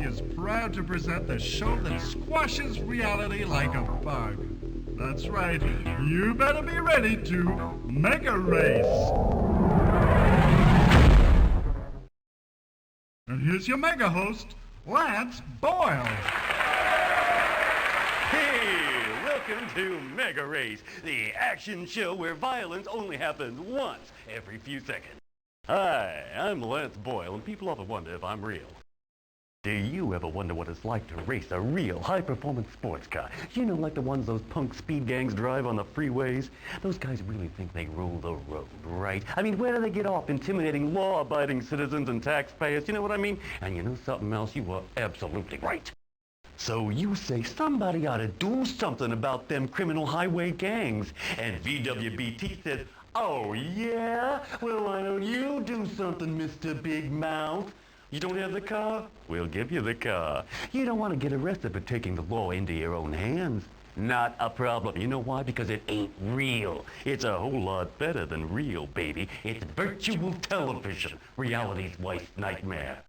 is proud to present the show that squashes reality like a bug. That's right, you better be ready to MegaRace. And here's your mega host, Lance Boyle. Hey, welcome to MegaRace, the action show where violence only happens once every few seconds. Hi, I'm Lance Boyle, and people often wonder if I'm real. Do you ever wonder what it's like to race a real high-performance sports car? You know, like the ones those punk speed gangs drive on the freeways? Those guys really think they rule the road, right? I mean, where do they get off intimidating law-abiding citizens and taxpayers? You know what I mean? And you know something else? You are absolutely right. So you say somebody ought to do something about them criminal highway gangs. And VWBT says, oh yeah? Well, why don't you do something, Mr. Big Mouth? You don't have the car? We'll give you the car. You don't want to get arrested for taking the law into your own hands. Not a problem. You know why? Because it ain't real. It's a whole lot better than real, baby. It's virtual television, reality's worst nightmare.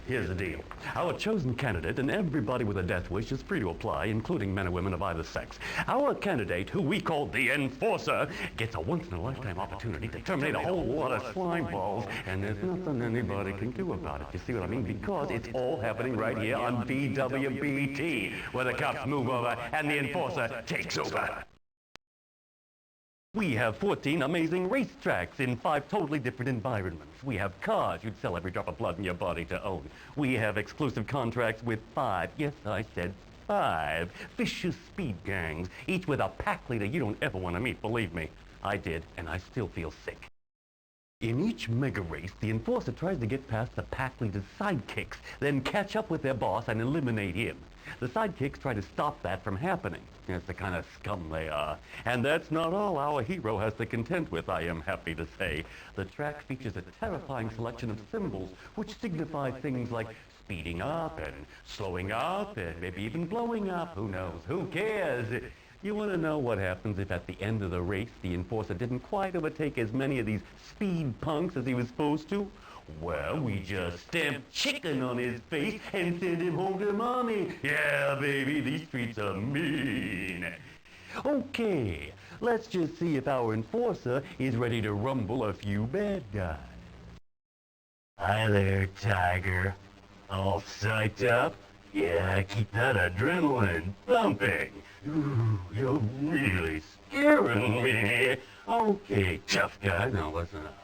Here's the deal. Our chosen candidate, and everybody with a death wish, is free to apply, including men and women of either sex. Our candidate, who we call the Enforcer, gets a once-in-a-lifetime opportunity to terminate a whole lot of slime balls, and there's nothing anybody can do about it. You see what I mean? Because it's all happening right here on VWBT, where the cops move over and the Enforcer takes over. We have 14 amazing racetracks in 5 totally different environments. We have cars you'd sell every drop of blood in your body to own. We have exclusive contracts with 5, yes, I said 5, vicious speed gangs, each with a pack leader you don't ever want to meet, believe me. I did, and I still feel sick. In each mega race, the Enforcer tries to get past the pack leader's sidekicks, then catch up with their boss and eliminate him. The sidekicks try to stop that from happening. It's the kind of scum they are. And that's not all our hero has to contend with, I am happy to say. The track features a terrifying selection of symbols, which signify things like speeding up and slowing up and maybe even blowing up. Who knows? Who cares? You want to know what happens if at the end of the race, the Enforcer didn't quite overtake as many of these speed punks as he was supposed to? Well, we just stamp chicken on his face and send him home to mommy. Yeah, baby, these streets are mean. Okay, let's just see if our Enforcer is ready to rumble a few bad guys. Hi there, Tiger. All psyched up? Yeah, keep that adrenaline pumping. Ooh, you're really scaring me. Okay, tough guy, now listen up.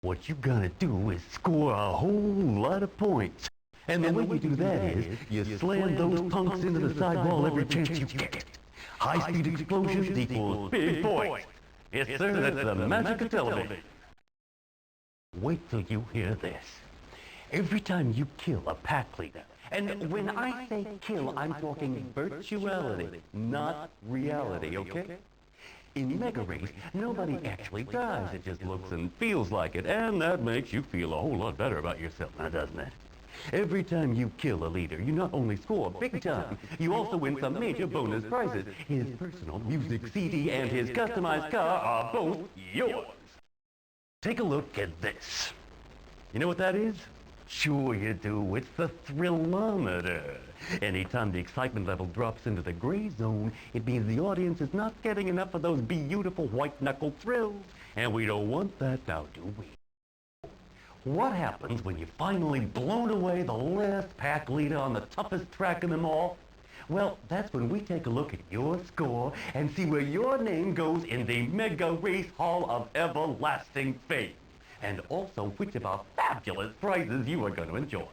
What you gotta do is score a whole lot of points. And the way you do that is, you slam those punks into the sidewall every chance you get. High-speed explosions equals big points. Yes, sir, that's the magic of television. Wait till you hear this. Every time you kill a pack leader, and when I say kill, I'm talking virtuality, not reality, okay? In MegaRace, nobody actually dies. It just looks and feels like it, and that makes you feel a whole lot better about yourself, now doesn't it? Every time you kill a leader, you not only score big time, you also win some major bonus prizes. His personal music CD and his customized car are both yours. Take a look at this. You know what that is? Sure you do. It's the thrillometer. Anytime the excitement level drops into the gray zone, it means the audience is not getting enough of those beautiful white-knuckle thrills. And we don't want that now, do we? What happens when you finally blown away the last pack leader on the toughest track in them all? Well, that's when we take a look at your score and see where your name goes in the MegaRace Hall of Everlasting Fame. And also which of our fabulous prizes you are going to enjoy.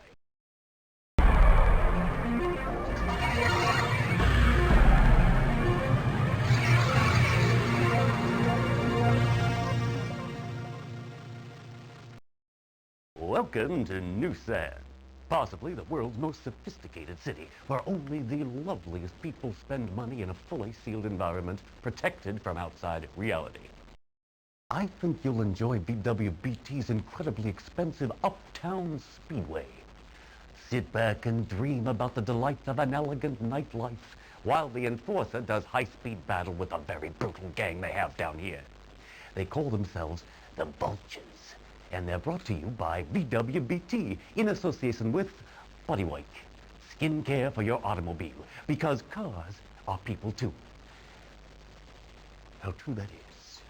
Welcome to Noosan, possibly the world's most sophisticated city, where only the loveliest people spend money in a fully sealed environment, protected from outside reality. I think you'll enjoy VWBT's incredibly expensive Uptown Speedway. Sit back and dream about the delights of an elegant nightlife, while the Enforcer does high-speed battle with a very brutal gang they have down here. They call themselves the Vultures. and they're brought to you by VWBT in association with Body White, skincare for your automobile, because cars are people too. How true that is.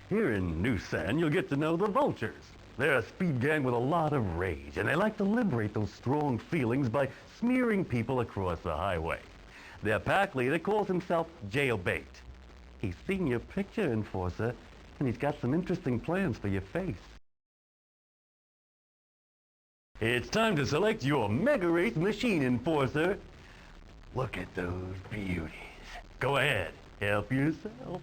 Here in New San, you'll get to know the Vultures. They're a speed gang with a lot of rage, and they like to liberate those strong feelings by smearing people across the highway. Their pack leader calls himself Jailbait. He's seen your picture, Enforcer, and he's got some interesting plans for your face. It's time to select your MegaRace machine, Enforcer. Look at those beauties. Go ahead, help yourself.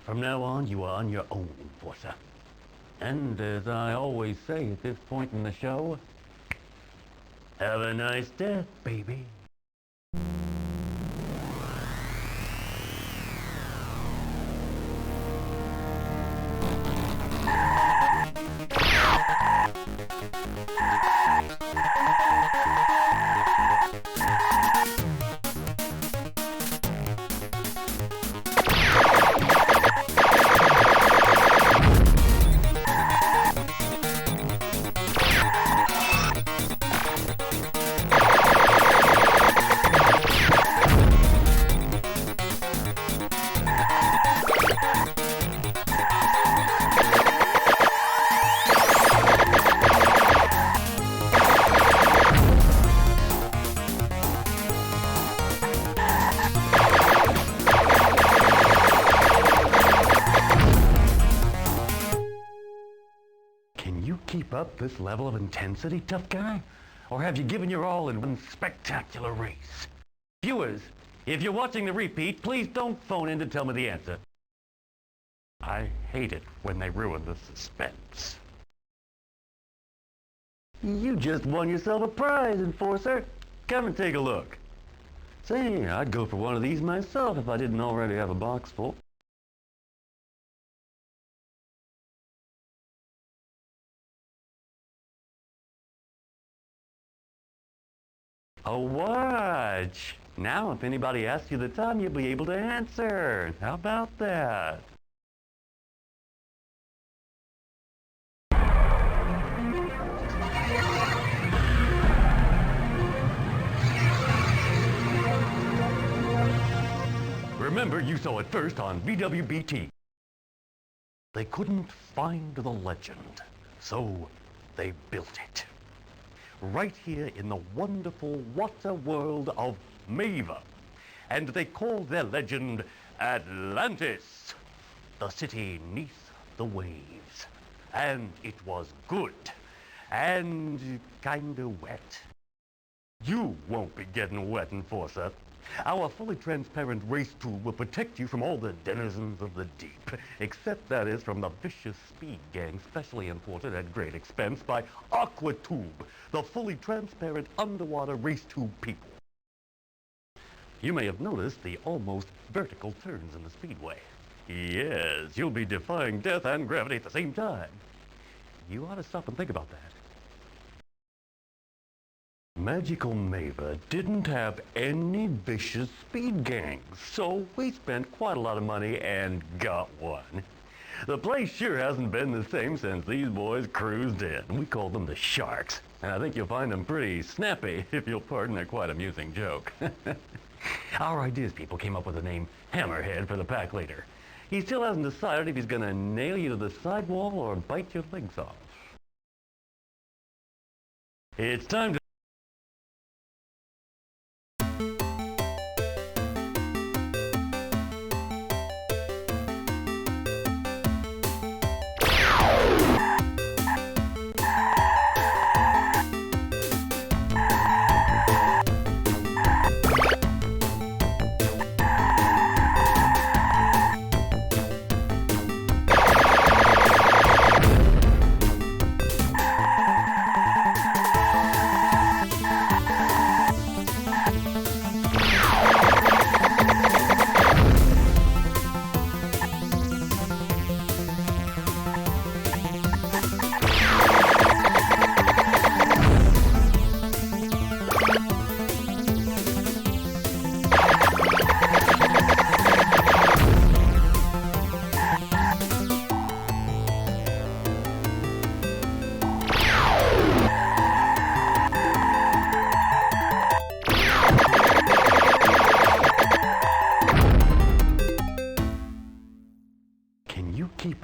From now on, you are on your own, Enforcer. And as I always say at this point in the show, have a nice death, baby. Keep up this level of intensity, tough guy? Or have you given your all in one spectacular race? Viewers, if you're watching the repeat, please don't phone in to tell me the answer. I hate it when they ruin the suspense. You just won yourself a prize, Enforcer. Come and take a look. Say, I'd go for one of these myself if I didn't already have a box full. A watch! Now, if anybody asks you the time, you'll be able to answer. How about that? Remember, you saw it first on VWBT. They couldn't find the legend, so they built it. Right here in the wonderful water world of Mava. And they called their legend Atlantis, the city neath the waves. And it was good, and kinda wet. You won't be getting wet, Enforcer. Our fully transparent race tool will protect you from all the denizens of the deep, except that is from the vicious speed gang specially imported at great expense by Aquatube, the fully transparent underwater race tube people. You may have noticed the almost vertical turns in the speedway. Yes, you'll be defying death and gravity at the same time. You ought to stop and think about that. Magical Mava didn't have any vicious speed gangs, so we spent quite a lot of money and got one. The place sure hasn't been the same since these boys cruised in. We call them the Sharks, and I think you'll find them pretty snappy, if you'll pardon a quite amusing joke. Our ideas people came up with the name Hammerhead for the pack leader. He still hasn't decided if he's gonna nail you to the sidewall or bite your legs off. It's time to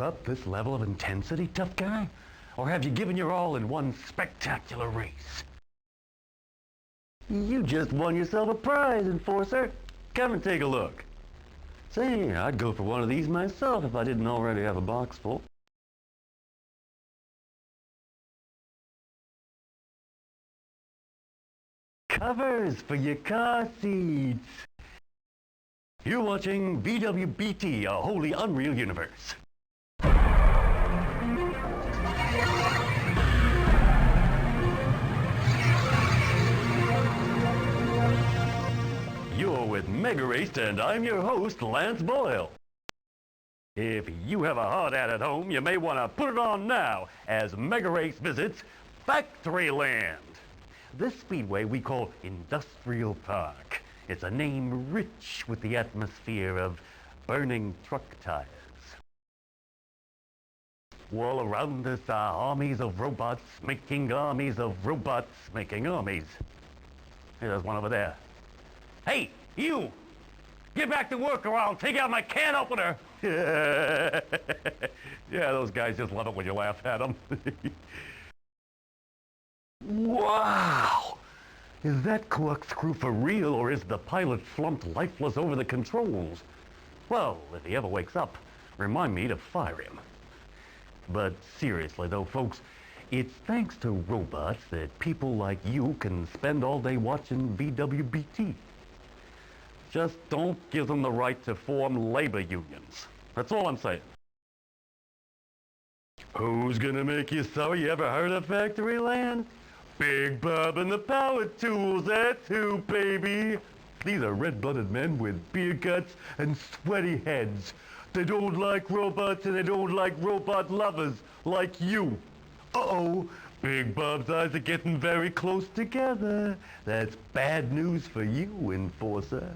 up this level of intensity, tough guy? Or have you given your all in one spectacular race? You just won yourself a prize, Enforcer. Come and take a look. Say, I'd go for one of these myself if I didn't already have a box full. Covers for your car seats. You're watching VWBT, a wholly unreal universe. You're with MegaRace, and I'm your host, Lance Boyle. If you have a hard hat at home, you may want to put it on now as MegaRace visits Factoryland. This speedway we call Industrial Park. It's a name rich with the atmosphere of burning truck tires. All around us are armies of robots making armies of robots making armies. There's one over there. Hey, you! Get back to work or I'll take out my can opener! Yeah, those guys just love it when you laugh at them. Wow! Is that corkscrew for real, or is the pilot slumped lifeless over the controls? Well, if he ever wakes up, remind me to fire him. But seriously though, folks, it's thanks to robots that people like you can spend all day watching VWBT. Just don't give them the right to form labor unions. That's all I'm saying. Who's gonna make you sorry you ever heard of Factoryland? Big Bob and the Power Tools, that's who, baby. These are red-blooded men with beer guts and sweaty heads. They don't like robots and they don't like robot lovers like you. Uh-oh, Big Bob's eyes are getting very close together. That's bad news for you, Enforcer.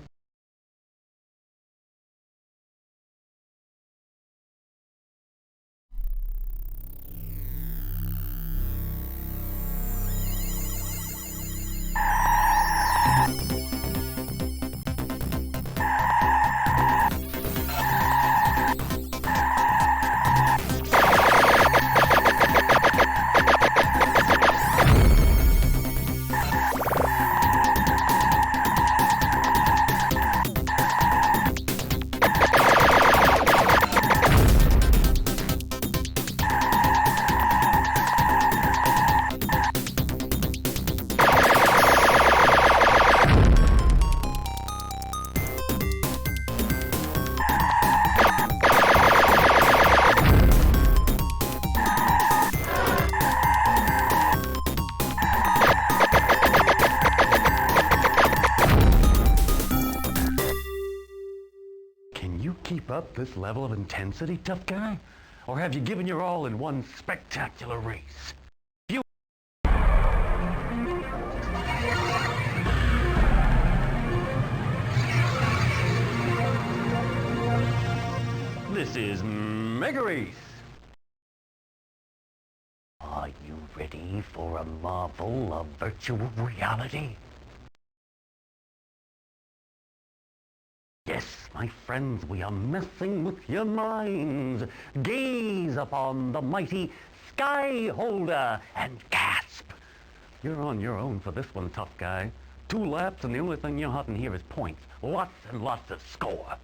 Keep up this level of intensity, tough guy? Or have you given your all in one spectacular race? This is MegaRace. Are you ready for a marvel of virtual reality? Yes, my friends, we are messing with your minds. Gaze upon the mighty Sky Holder and gasp. You're on your own for this one, tough guy. 2 laps and the only thing you're hunting here is points. Lots and lots of score.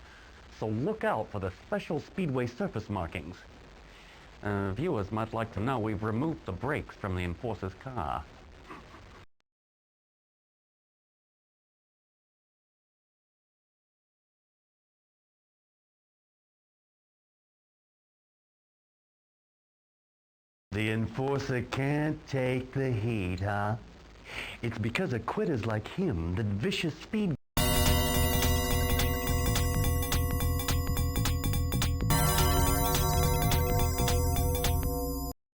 So look out for the special speedway surface markings. Viewers might like to know we've removed the brakes from the Enforcer's car. The Enforcer can't take the heat, huh? It's because of quitters like him that vicious speed